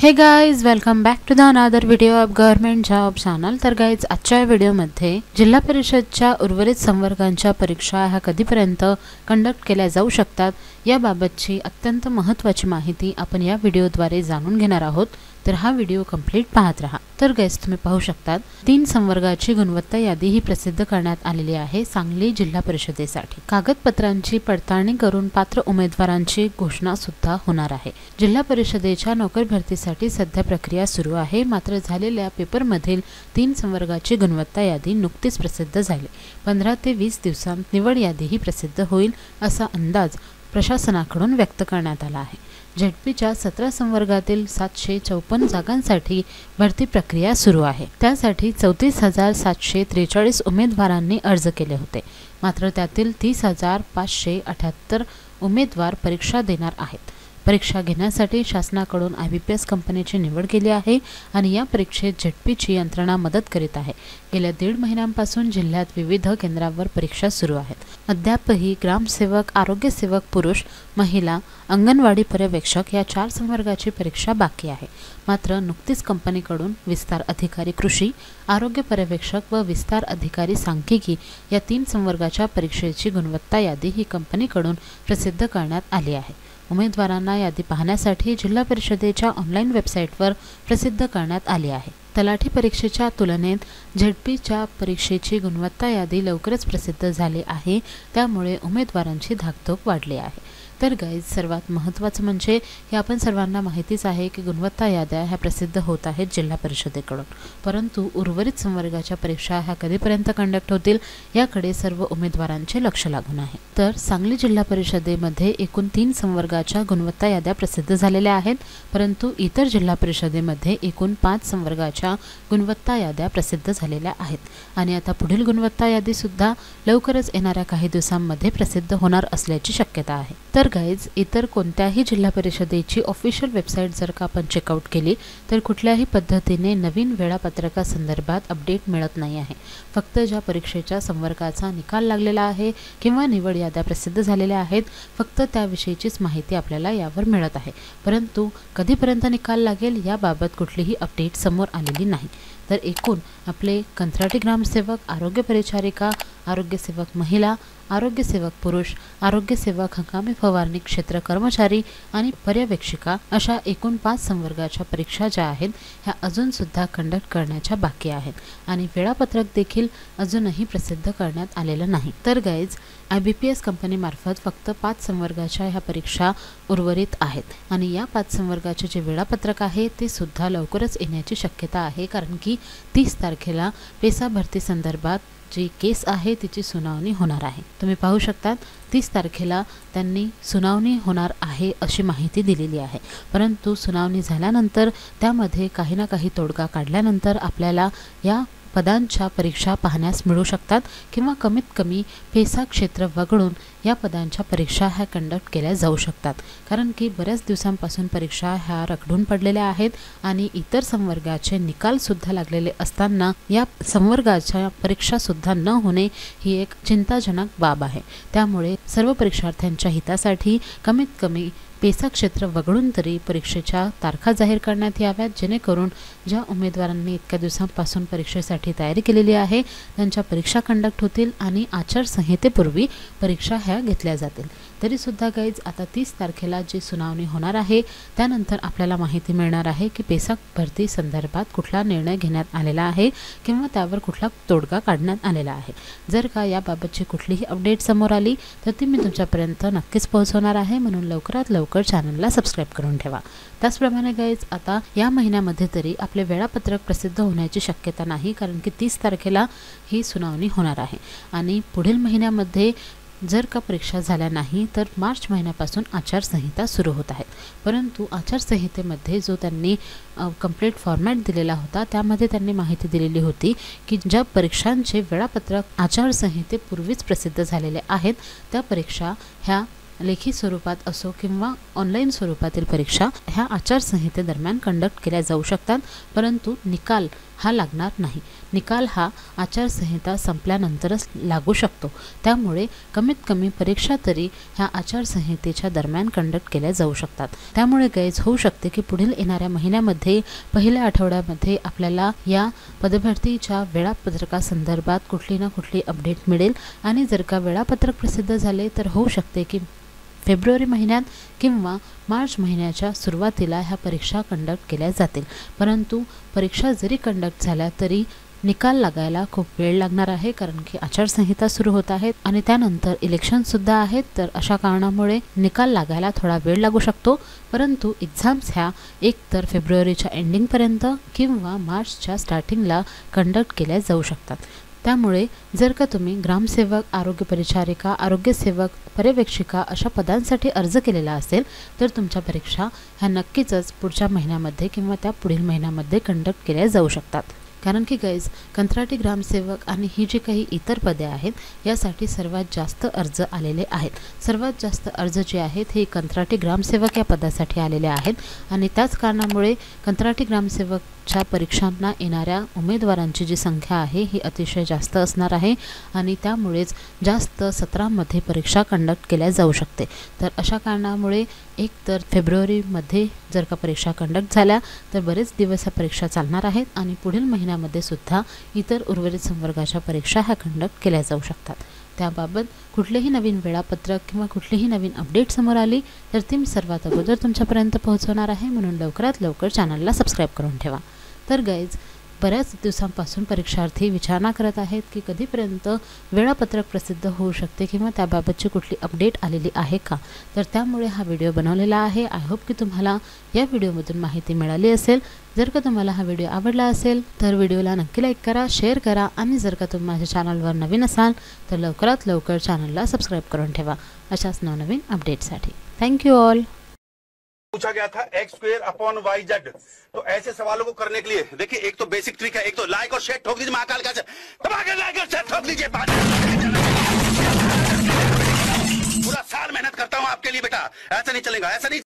हे guys, welcome back to the another video of government job channel. तर guys, आजच्या व्हिडिओमध्ये जिल्हा परिषदच्या उर्वरित संवर्गांच्या परीक्षा ह्या कधीपर्यंत कंडक्ट केल्या जाऊ शकतात याबाबतची अत्यंत महत्त्वाची माहिती आपण या व्हिडिओद्वारे जाणून घेणार आहोत। तर हा व्हिडिओ कंप्लीट पाहत रहा। तर गाइज, तुम्ही पाहू शकतात 3 संवर्गाची गुणवत्ता यादी ही प्रसिद्ध करण्यात आलेली आहे सांगली जिल्हा परिषदेसाठी। कागदपत्रांची पडताळणी करून पात्र उमेदवारांची घोषणा सुद्धा होणार आहे। जिल्हा परिषदेच्या नोकर भरतीसाठी सध्या प्रक्रिया सुरू आहे, मात्र झालेल्या पेपरमधील 3 संवर्गाची गुणवत्ता यादी नुकतीच प्रसिद्ध झाली। 15 ते 20 दिवसांत निवड यादी ही प्रसिद्ध होईल असा अंदाज प्रशासनाकडून व्यक्त करण्यात आला आहे। झेडपीच्या 17 संवर्गातील 754 जागांसाठी भरती प्रक्रिया सुरू आहे। त्यासाठी 34,743 उमेदवारांनी अर्ज केले होते, मात्र त्यातील 30,578 उमेदवार परीक्षा देणार आहेत। परीक्षा घेण्यासाठी शासनाकडून IBPS कंपनीची निवड केली आहे आणि या परीक्षेत झेडपीची यंत्रणा मदत करीत आहे। गेल्या 1.5 महिन्यांपासून जिल्ह्यात विविध केंद्रावर परीक्षा सुरू आहेत। अद्यापही ग्रामसेवक, आरोग्य सेवक पुरुष, महिला, अंगणवाडी पर्यवेक्षक या 4 संवर्गाची परीक्षा बाकी आहे। मात्र नुकतीच कंपनीकडून विस्तार अधिकारी कृषी, आरोग्य पर्यवेक्षक व विस्तार अधिकारी सांख्यिकी या 3 संवर्गाच्या परीक्षेची गुणवत्ता यादी ही कंपनीकडून प्रसिद्ध करण्यात आली आहे। उमेदवारांना यादी पाहण्यासाठी जिल्हा परिषदेच्या ऑनलाईन वेबसाईटवर प्रसिद्ध करण्यात आली आहे। तलाठी परीक्षेच्या तुलनेत झेडपीच्या परीक्षेची गुणवत्ता यादी लवकरच प्रसिद्ध झाली आहे, त्यामुळे उमेदवारांची धाकधूक वाढली आहे। तर गाइज, सर्वात महत्त्वाचं म्हणजे हे आपण सर्वांना माहितीच आहे की गुणवत्ता याद्या ह्या प्रसिद्ध होत आहेत जिल्हा परिषदेकडून, परंतु उर्वरित संवर्गाच्या परीक्षा ह्या कधीपर्यंत कंडक्ट होतील याकडे सर्व उमेदवारांचे लक्ष लागून आहे। तर सांगली जिल्हा परिषदेमध्ये एकूण 3 संवर्गाच्या गुणवत्ता याद्या प्रसिद्ध झालेल्या आहेत, परंतु इतर जिल्हा परिषदेमध्ये एकूण 5 संवर्गाच्या गुणवत्ता याद्या प्रसिद्ध झालेल्या आहेत आणि आता पुढील गुणवत्ता यादी सुद्धा लवकरच येणाऱ्या काही दिवसांमध्ये प्रसिद्ध होणार असल्याची शक्यता आहे। तर गाइज, इतर कोणत्याही जिल्हा परिषदेची ऑफिशियल वेबसाईट जर का आपण चेकआउट केली तर कुठल्याही पद्धतीने नवीन वेळापत्रकासंदर्भात अपडेट मिळत नाही आहे। फक्त ज्या परीक्षेच्या संवर्गाचा निकाल लागलेला आहे किंवा निवड याद्या प्रसिद्ध झालेल्या आहेत, फक्त त्याविषयीचीच माहिती आपल्याला यावर मिळत आहे, परंतु कधीपर्यंत निकाल लागेल याबाबत कुठलीही अपडेट समोर आलेली नाही। तर एकूण आपले कंत्राटी ग्रामसेवक, आरोग्य परिचारिका, आरोग्य सेवक महिला, आरोग्य सेवक पुरुष, आरोग्य सेवक, हंगामी फवारणी क्षेत्र कर्मचारी आणि पर्यवेक्षिका अशा एकूण 5 संवर्गाच्या परीक्षा ज्या आहेत ह्या अजून सुद्धा कंडक्ट करण्याच्या बाकी आहेत आणि वेळापत्रक देखील अजूनही प्रसिद्ध करण्यात आलेलं नाही। तर गाइज, IBPS कंपनीमार्फत फक्त 5 संवर्गाच्या ह्या परीक्षा उर्वरित आहेत आणि या 5 संवर्गाचे जे वेळापत्रक आहे ते सुद्धा लवकरच येण्याची शक्यता आहे, कारण की 30 तारखेला पेसा भरती संदर्भात जी केस आहे तिची सुनावणी होणार आहे। तुम्ही पाहू शकतात 30 तारखेला त्यांनी सुनावणी होणार आहे अशी माहिती दिलेली आहे, परंतु सुनावणी झाल्यानंतर त्यामध्ये काही ना काही तोडगा काढल्यानंतर आपल्याला या पदांच्या परीक्षा पाहण्यास मिळू शकतात किंवा कमीत कमी पेसा क्षेत्र वगळून या पदांच्या परीक्षा ह्या कंडक्ट केल्या जाऊ शकतात, कारण की बऱ्याच दिवसांपासून परीक्षा ह्या रखडून पडलेल्या आहेत आणि इतर संवर्गाचे निकाल सुद्धा लागलेले असताना या संवर्गाच्या परीक्षा सुद्धा न होणे ही एक चिंताजनक बाब आहे। त्यामुळे सर्व परीक्षार्थ्यांच्या हितासाठी कमीत कमी पेसा क्षेत्र वगळून तरी परीक्षेच्या तारखा जाहीर करण्यात याव्यात, जेणेकरून ज्या उमेदवारांनी इतक्या दिवसांपासून परीक्षेसाठी तयारी केलेली आहे त्यांच्या परीक्षा कंडक्ट होतील आणि आचारसंहितेपूर्वी परीक्षा ह्या घेतल्या जातील। तरी सुद्धा गाइज, आता 30 तारखेला जी सुनावणी होणार आहे त्यानंतर आपल्याला माहिती मिळणार आहे की पेसा भरती संदर्भात कुठला निर्णय घेण्यात आलेला आहे किंवा त्यावर कुठला तोडगा काढण्यात आलेला आहे। जर का याबाबतची कुठलीही अपडेट समोर आली तर ती मी तुमच्यापर्यंत नक्कीच पोहोचवणार आहे, म्हणून लवकरात लवकर चॅनलला सबस्क्राईब करून ठेवा। त्याचप्रमाणे गाइज, आता या महिन्यामध्ये तरी आपले वेळापत्रक प्रसिद्ध होण्याची शक्यता नाही, कारण की 30 तारखेला ही सुनावणी होणार आहे आणि पुढील महिन्यामध्ये जर का परीक्षा झाल्या नाही तर मार्च महिन्यापासून आचारसंहिता सुरू होत आहे। परंतु आचारसंहितेमध्ये जो त्यांनी कंप्लीट फॉर्मॅट दिलेला होता त्यामध्ये त्यांनी माहिती दिलेली होती की ज्या परीक्षांचे वेळापत्रक आचारसंहितेपूर्वीच प्रसिद्ध झालेले आहेत त्या परीक्षा ह्या लेखी स्वरूपात असो किंवा ऑनलाईन स्वरूपातील परीक्षा ह्या आचारसंहितेदरम्यान कंडक्ट केल्या जाऊ शकतात, परंतु निकाल हा लागणार नाही. निकाल हा आचारसंहिता संपल्यानंतरच लागू शकतो. त्यामुळे कमीत कमी परीक्षा तरी ह्या आचारसंहितेच्या दरम्यान कंडक्ट केल्या जाऊ शकतात. त्यामुळे गाईज होऊ शकते की पुढील येणाऱ्या महिन्यामध्ये पहिल्या आठवड्यामध्ये आपल्याला या पदभरतीच्या वेळापत्रकासंदर्भात कुठली ना कुठली अपडेट मिळेल. आणि जर का वेळापत्रक प्रसिद्ध झाले तर होऊ शकते की फेब्रुवारी महिन्यात किंवा मार्च महिन्याच्या सुरुवातीला ह्या परीक्षा कंडक्ट केल्या जातील. परंतु परीक्षा जरी कंडक्ट झाल्या तरी निकाल लागायला खूप वेळ लागणार आहे, कारण की आचारसंहिता सुरू होत आहेत आणि त्यानंतर इलेक्शनसुद्धा आहेत. तर अशा कारणामुळे निकाल लागायला थोडा वेळ लागू शकतो. परंतु एक्झाम्स ह्या एक तर फेब्रुवारीच्या एंडिंगपर्यंत किंवा मार्चच्या स्टार्टिंगला कंडक्ट केल्या जाऊ शकतात. त्यामुळे जर का तुम्ही ग्रामसेवक, आरोग्य परिचारिका, आरोग्यसेवक, पर्यवेक्षिका अशा पदांसाठी अर्ज केलेला असेल तर तुमच्या परीक्षा ह्या नक्कीच पुढच्या महिन्यामध्ये किंवा त्या पुढील महिन्यामध्ये कंडक्ट केल्या जाऊ शकतात. कारण की गाईज कंत्राटी ग्रामसेवक आणि ही जी काही इतर पदे आहेत यासाठी सर्वात जास्त अर्ज आलेले आहेत. सर्वात जास्त अर्ज जे आहेत हे कंत्राटी ग्रामसेवक या पदासाठी आलेले आहेत आणि त्याच कारणामुळे कंत्राटी ग्रामसेवकच्या परीक्षांना येणाऱ्या उमेदवारांची जी संख्या आहे ही अतिशय जास्त असणार आहे आणि त्यामुळेच जास्त सत्रामध्ये परीक्षा कंडक्ट केल्या जाऊ शकते. तर अशा कारणामुळे एक तर फेब्रुवारीमध्ये जर का परीक्षा कंडक्ट झाल्या तर बरेच दिवस ह्या परीक्षा चालणार आहेत आणि पुढील महिन्यामध्ये सुद्धा इतर उर्वरित संवर्गाच्या परीक्षा ह्या कंडक्ट केल्या जाऊ शकतात. त्याबाबत कुठलेही नवीन वेळापत्रक किंवा कुठलीही नवीन अपडेट समोर आली तर ती मी सर्वात अगोदर तुमच्यापर्यंत पोहोचवणार आहे. म्हणून लवकरात लवकर चॅनलला सबस्क्राईब करून ठेवा. तर गाईज बऱ्याच दिवसांपासून परीक्षार्थी विचारणा करत आहेत की कधीपर्यंत वेळापत्रक प्रसिद्ध होऊ शकते किंवा त्याबाबतची कुठली अपडेट आलेली आहे का. तर त्यामुळे हा व्हिडिओ बनवलेला आहे. आय होप की तुम्हाला या व्हिडिओमधून माहिती मिळाली असेल. जर का तुम्हाला हा व्हिडिओ आवडला असेल तर व्हिडिओला नक्की लाईक करा, शेअर करा आणि जर का तुम्ही माझ्या चॅनलवर नवीन असाल तर लवकरात लवकर चॅनलला सबस्क्राईब करून ठेवा अशाच नवनवीन अपडेटसाठी. Thank you all. पूछा गया था x²/y/z। तो ऐसे सवालों को करने के लिए देखिए, एक तो बेसिक ट्रिक है, एक तो लाइक और शेयर ठोक दीजिए महाकाल का, दबा के लाइक और शेयर ठोक दीजिए। पूरा साल मेहनत करता हूं आपके लिए बेटा, ऐसा नहीं चलेगा, ऐसा नहीं।